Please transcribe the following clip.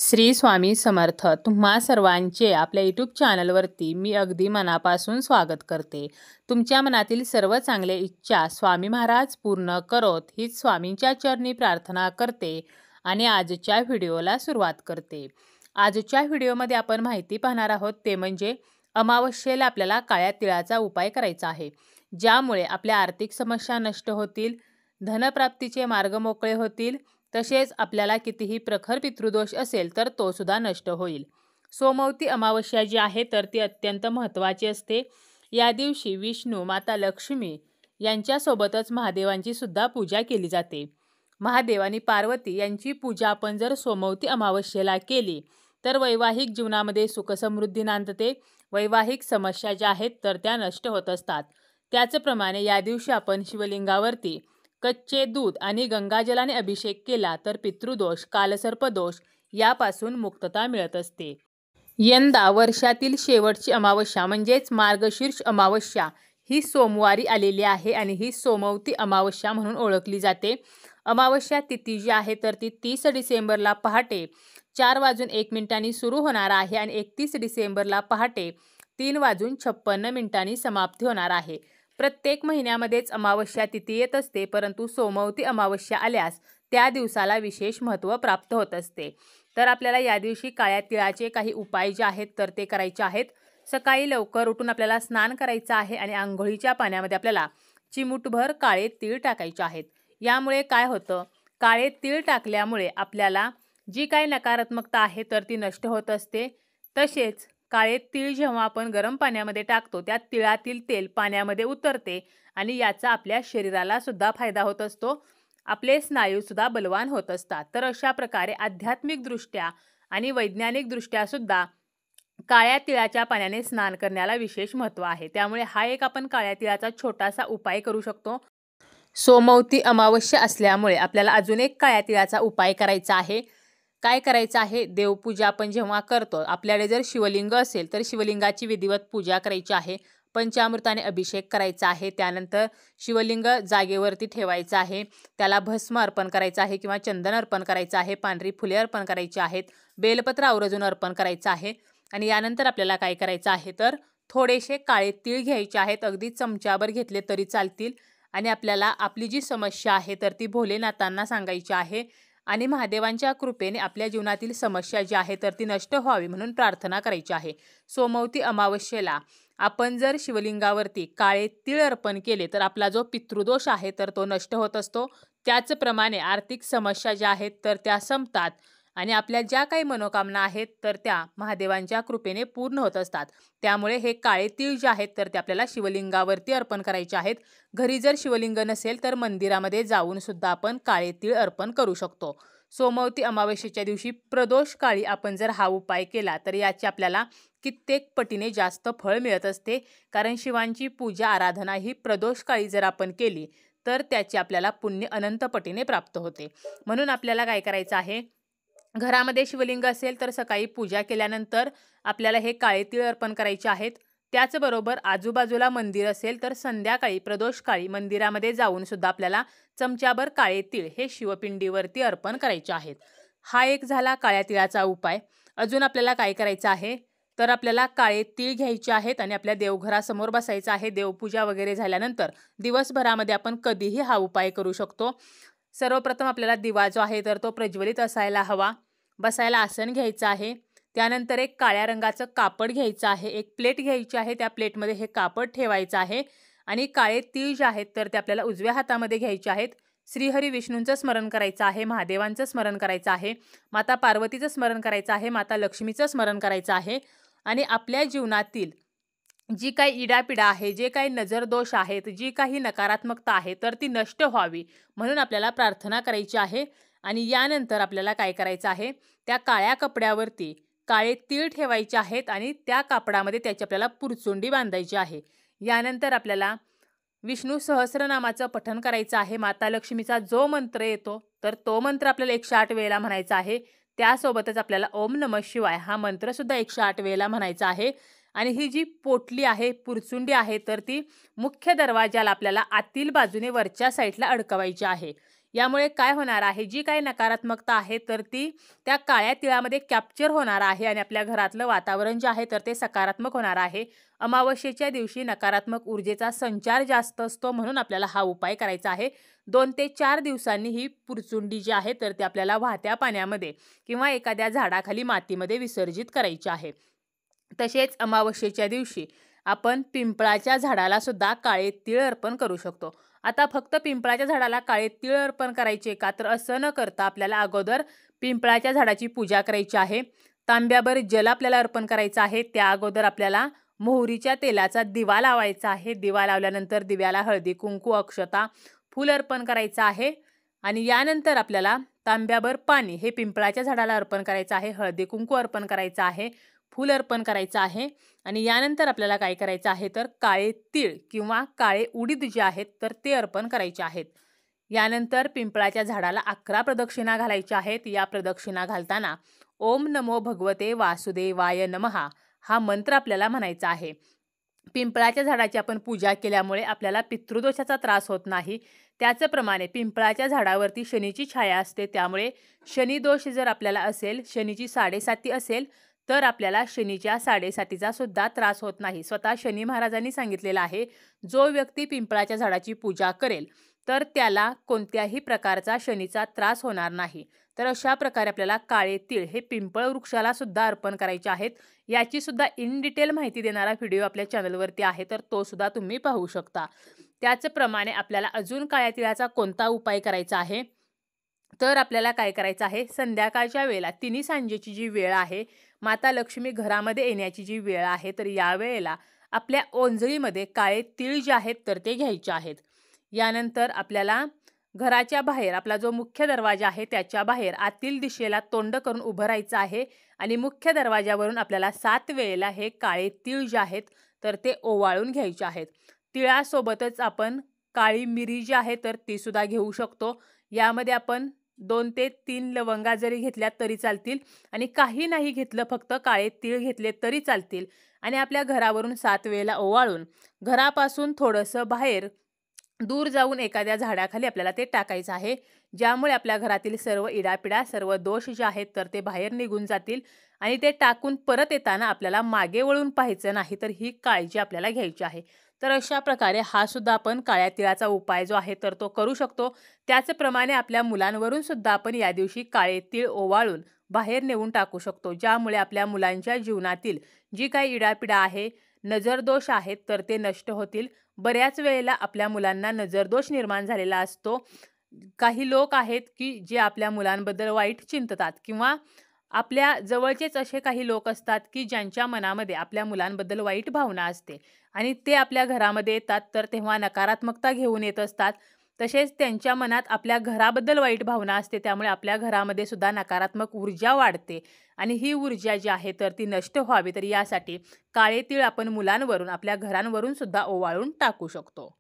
श्री स्वामी समर्थ. तुम्हा सर्वांचे आपल्या यूट्यूब चॅनलवरती मी अगदी मनापासून स्वागत करते. तुमच्या मनातील सर्व चांगल्या इच्छा स्वामी महाराज पूर्ण करोत हीच स्वामींच्या चरणी प्रार्थना करते आणि आजच्या व्हिडिओला सुरुवात करते. आजच्या व्हिडिओमध्ये आपण माहिती पाहणार आहोत ते म्हणजे अमावस्येला आपल्याला काळ्या तिळाचा उपाय करायचा आहे, ज्यामुळे आपल्या आर्थिक समस्या नष्ट होतील, धनप्राप्तीचे मार्ग मोकळे होतील, तसेच आपल्याला कितीही प्रखर पितृदोष असेल तर तो सुद्धा नष्ट होईल. सोमवती अमावस्या जी आहे तर ती अत्यंत महत्त्वाची असते. या दिवशी विष्णू, माता लक्ष्मी यांच्यासोबतच महादेवांची सुद्धा पूजा केली जाते. महादेव आणि पार्वती यांची पूजा आपण जर सोमवती अमावस्येला केली तर वैवाहिक जीवनामध्ये सुखसमृद्धी नांदते. वैवाहिक समस्या ज्या आहेत तर त्या नष्ट होत असतात. त्याचप्रमाणे या दिवशी आपण शिवलिंगावरती कच्चे दूध आणि गंगाजलाने अभिषेक केला तर पितृदोष, कालसर्पदोष यापासून मुक्तता मिळत असते. यंदा वर्षातील शेवटची अमावस्या म्हणजेच मार्गशीर्ष अमावस्या ही सोमवारी आलेली आहे आणि ही सोमवती अमावस्या म्हणून ओळखली जाते. अमावस्या तिथी जी आहे तर ती 30 डिसेंबरला पहाटे 4:01 सुरू होणार आहे आणि 31 डिसेंबरला पहाटे 3:56 समाप्ती होणार आहे. प्रत्येक महिन्यामध्येच अमावस्या तिथी येत असते, परंतु सोमवती अमावस्या आल्यास त्या दिवसाला विशेष महत्त्व प्राप्त होत असते. तर आपल्याला या दिवशी काळ्या तिळाचे काही उपाय जे आहेत तर ते करायचे आहेत. सकाळी लवकर उठून आपल्याला स्नान करायचं आहे आणि आंघोळीच्या पाण्यामध्ये आपल्याला चिमूटभर काळे तीळ टाकायचे आहेत. यामुळे काय होतं, काळे तीळ टाकल्यामुळे आपल्याला जी काही नकारात्मकता आहे तर ती नष्ट होत असते. तसेच काळे तीळ जेव्हा आपण गरम पाण्यामध्ये टाकतो त्या तिळातील तेल पाण्यामध्ये उतरते आणि याचा आपल्या शरीराला सुद्धा फायदा होत असतो. आपले स्नायूसुद्धा बलवान होत असतात. तर अशा प्रकारे आध्यात्मिकदृष्ट्या आणि वैज्ञानिकदृष्ट्या सुद्धा काळ्या तिळाच्या पाण्याने स्नान करण्याला विशेष महत्त्व आहे. त्यामुळे हा एक आपण काळ्या तिळाचा छोटासा उपाय करू शकतो. सोमवती अमावस्या असल्यामुळे आपल्याला अजून एक काळ्या तिळाचा उपाय करायचा आहे. काय करायचं आहे, देवपूजा आपण जेव्हा करतो, आपल्याकडे जर शिवलिंग असेल तर शिवलिंगाची विधिवत पूजा करायची आहे. पंचामृताने अभिषेक करायचा आहे. त्यानंतर शिवलिंग जागेवरती ठेवायचं आहे. त्याला भस्म अर्पण करायचं आहे किंवा चंदन अर्पण करायचं आहे. पांढरी फुले अर्पण करायची आहेत. बेलपत्र आवर्जून अर्पण करायचं आहे. आणि यानंतर आपल्याला काय करायचं आहे तर थोडेसे काळे तीळ घ्यायचे आहेत. अगदी चमच्याभर घेतले तरी चालतील. आणि आपल्याला आपली जी समस्या आहे तर ती भोलेनाथांना सांगायची आहे आणि महादेवांच्या कृपेने आपल्या जीवनातील समस्या जी आहे तर ती नष्ट व्हावी म्हणून प्रार्थना करायची आहे. सोमवती अमावस्येला आपण जर शिवलिंगावरती काळे तीळ अर्पण केले तर आपला जो पितृदोष आहे तर तो नष्ट होत असतो. त्याचप्रमाणे आर्थिक समस्या ज्या आहेत तर त्या संपतात आणि आपल्या ज्या काही मनोकामना आहेत तर त्या महादेवांच्या कृपेने पूर्ण होत असतात. त्यामुळे हे काळे तीळ जे आहेत तर ते आपल्याला शिवलिंगावरती अर्पण करायचे आहेत. घरी जर शिवलिंग नसेल तर मंदिरामध्ये जाऊन सुद्धा आपण काळे तीळ अर्पण करू शकतो. सोमवती अमावस्येच्या दिवशी प्रदोष काळी आपण जर हा उपाय केला तर याची आपल्याला कित्येक पटीने जास्त फळ मिळत असते. कारण शिवांची पूजा आराधना ही प्रदोष काळी जर आपण केली तर त्याची आपल्याला पुण्य अनंत पटीने प्राप्त होते. म्हणून आपल्याला काय करायचं आहे, घरामध्ये शिवलिंग असेल तर सकाळी पूजा केल्यानंतर आपल्याला हे काळे तीळ अर्पण करायचे आहेत. त्याचबरोबर आजूबाजूला मंदिर असेल तर संध्याकाळी प्रदोष काळी मंदिरामध्ये जाऊन सुद्धा आपल्याला चमच्याभर काळे तीळ हे शिवपिंडीवरती अर्पण करायचे आहेत. हा एक झाला काळ्या तिळाचा उपाय. अजून आपल्याला काय करायचं आहे तर आपल्याला काळे तीळ घ्यायचे आहेत आणि आपल्या देवघरासमोर बसायचं आहे. देवपूजा वगैरे झाल्यानंतर दिवसभरामध्ये आपण कधीही हा उपाय करू शकतो. सर्वप्रथम आपल्याला दिवा जो आहे तर तो प्रज्वलित असायला हवा. बसायला आसन घ्यायचं आहे. त्यानंतर एक काळ्या रंगाचं कापड घ्यायचं आहे. एक प्लेट घ्यायची आहे. त्या प्लेटमध्ये हे कापड ठेवायचं आहे आणि काळे तीळ जे आहेत तर ते आपल्याला उजव्या हातामध्ये घ्यायचे आहेत. श्रीहरी विष्णूंचं स्मरण करायचं आहे. महादेवांचं स्मरण करायचं आहे. माता पार्वतीचं स्मरण करायचं आहे. माता लक्ष्मीचं स्मरण करायचं आहे. आणि आपल्या जीवनातील जी काही इडापिडा आहे, जे काही नजरदोष आहेत, जी काही नकारात्मकता आहे तर ती नष्ट व्हावी म्हणून आपल्याला प्रार्थना करायची आहे. आणि यानंतर आपल्याला काय करायचं आहे, त्या काळ्या कपड्यावरती काळे तीळ ठेवायचे आहेत आणि त्या कापडामध्ये त्याची आपल्याला पुरचुंडी बांधायची आहे. यानंतर आपल्याला विष्णू सहस्रनामाचं पठण करायचं आहे. माता लक्ष्मीचा जो मंत्र येतो तर तो मंत्र आपल्याला 108 वेळेला म्हणायचा आहे. त्यासोबतच आपल्याला ओम नमः शिवाय हा मंत्रसुद्धा 108 वेळेला म्हणायचा आहे. आणि ही जी पोटली आहे, पुरचुंडी आहे तर ती मुख्य दरवाजाला आपल्याला आतील बाजूने वरच्या साईडला अडकवायची आहे. यामुळे काय होणार आहे, जी काही नकारात्मकता आहे तर ती त्या काळ्या तिळामध्ये कॅप्चर होणार आहे आणि आपल्या घरातलं वातावरण जे आहे तर ते सकारात्मक होणार आहे. अमावस्येच्या दिवशी नकारात्मक ऊर्जेचा संचार जास्त असतो, म्हणून आपल्याला हा उपाय करायचा आहे. 2 ते 4 दिवसांनी ही पुरचुंडी जी आहे तर ती आपल्याला वाहत्या पाण्यामध्ये किंवा एखाद्या झाडाखाली मातीमध्ये विसर्जित करायची आहे. तसेच अमावस्येच्या दिवशी आपण पिंपळाच्या झाडाला सुद्धा काळे तीळ अर्पण करू शकतो. आता फक्त पिंपळाच्या झाडाला काळे तीळ अर्पण करायचे का, तर असं न करता आपल्याला अगोदर पिंपळाच्या झाडाची पूजा करायची आहे. तांब्याभर जल आपल्याला अर्पण करायचं आहे. त्या अगोदर आपल्याला मोहरीच्या तेलाचा दिवा लावायचा आहे. दिवा लावल्यानंतर दिव्याला हळदी कुंकू अक्षता फूल अर्पण करायचं आहे आणि यानंतर आपल्याला तांब्याभर पाणी हे पिंपळाच्या झाडाला अर्पण करायचं आहे. हळदी कुंकू अर्पण करायचं आहे, फूल अर्पण करायचं आहे आणि यानंतर आपल्याला काय करायचं आहे तर काळे तीळ किंवा काळे उडीद जे आहेत तर ते अर्पण करायचे आहेत. यानंतर पिंपळाच्या झाडाला 11 प्रदक्षिणा घालायच्या आहेत. या प्रदक्षिणा घालताना ओम नमो भगवते वासुदेवाय नमः हा मंत्र आपल्याला म्हणायचा आहे. पिंपळाच्या झाडाची आपण पूजा केल्यामुळे आपल्याला पितृदोषाचा त्रास होत नाही. त्याचप्रमाणे पिंपळाच्या झाडावरती शनीची छाया असते, त्यामुळे शनिदोष जर आपल्याला असेल, शनीची 7.5 असेल तर आपल्याला शनीच्या 7.5चा सुद्धा त्रास होत नाही. स्वतः शनी महाराजांनी सांगितलेलं आहे, जो व्यक्ती पिंपळाच्या झाडाची पूजा करेल तर त्याला कोणत्याही प्रकारचा शनीचा त्रास होणार नाही. तर अशा प्रकारे आपल्याला काळे तीळ हे पिंपळ वृक्षाला सुद्धा अर्पण करायचे आहेत. याची सुद्धा इन डिटेल माहिती देणारा व्हिडिओ आपल्या चॅनलवरती आहे, तर तो सुद्धा तुम्ही पाहू शकता. त्याचप्रमाणे आपल्याला अजून काळ्या तिळाचा कोणता उपाय करायचा आहे तर आपल्याला काय करायचं आहे, संध्याकाळच्या वेळेला तिन्ही सांजेची जी वेळ आहे, माता लक्ष्मी घरामध्ये येण्याची जी वेळ आहे, तर या वेळेला आपल्या ओंजळीमध्ये काळे तीळ जे आहेत तर ते घ्यायचे आहेत. यानंतर आपल्याला घराच्या बाहेर आपला जो मुख्य दरवाजा आहे त्याच्या बाहेर आतील दिशेला तोंड करून उभं राहायचं आहे आणि मुख्य दरवाजावरून आपल्याला 7 वेळेला हे काळे तीळ जे आहेत तर ते ओवाळून घ्यायचे आहेत. तिळासोबतच आपण काळी मिरी जी आहे तर ती सुद्धा घेऊ शकतो. यामध्ये आपण 2 ते 3 लवंगा जरी घेतल्या तरी चालतील आणि काही नाही घेतलं, फक्त काळे तीळ घेतले तरी चालतील आणि आपल्या घरावरून 7 वेळेला ओवाळून घरापासून थोडंसं बाहेर दूर जाऊन एखाद्या झाडाखाली आपल्याला ते टाकायचं आहे, ज्यामुळे आपल्या घरातील सर्व इडापिडा सर्व दोष जे आहेत तर ते बाहेर निघून जातील आणि ते टाकून परत येताना आपल्याला मागे वळून पाहायचं नाही, तर ही काळजी आपल्याला घ्यायची आहे. तर अशा प्रकारे हा सुद्धा आपण काळ्या तिळाचा उपाय जो आहे तर तो करू शकतो. त्याचप्रमाणे आपल्या मुलांवरून सुद्धा आपण या दिवशी काळे तीळ ओवाळून बाहेर नेऊन टाकू शकतो, ज्यामुळे आपल्या मुलांच्या जीवनातील जी काही इडापिडा आहे, नजरदोष आहेत तर ते नष्ट होतील. बऱ्याच वेळेला आपल्या मुलांना नजरदोष निर्माण झालेला असतो. काही लोक आहेत की जे आपल्या मुलांबद्दल वाईट चिंततात किंवा आपल्या जवळचेच असे काही लोक असतात की ज्यांच्या मनामध्ये आपल्या मुलांबद्दल वाईट भावना असते आणि ते आपल्या घरामध्ये येतात, तर तेव्हा नकारात्मकता घेऊन येत असतात. तसेच त्यांच्या मनात आपल्या घराबद्दल वाईट भावना असते, त्यामुळे आपल्या घरामध्ये सुद्धा नकारात्मक ऊर्जा वाढते आणि ही ऊर्जा जी आहे तर ती नष्ट व्हावी, तर यासाठी काळे तीळ आपण मुलांवरून आपल्या घरांवरून सुद्धा ओवाळून टाकू शकतो.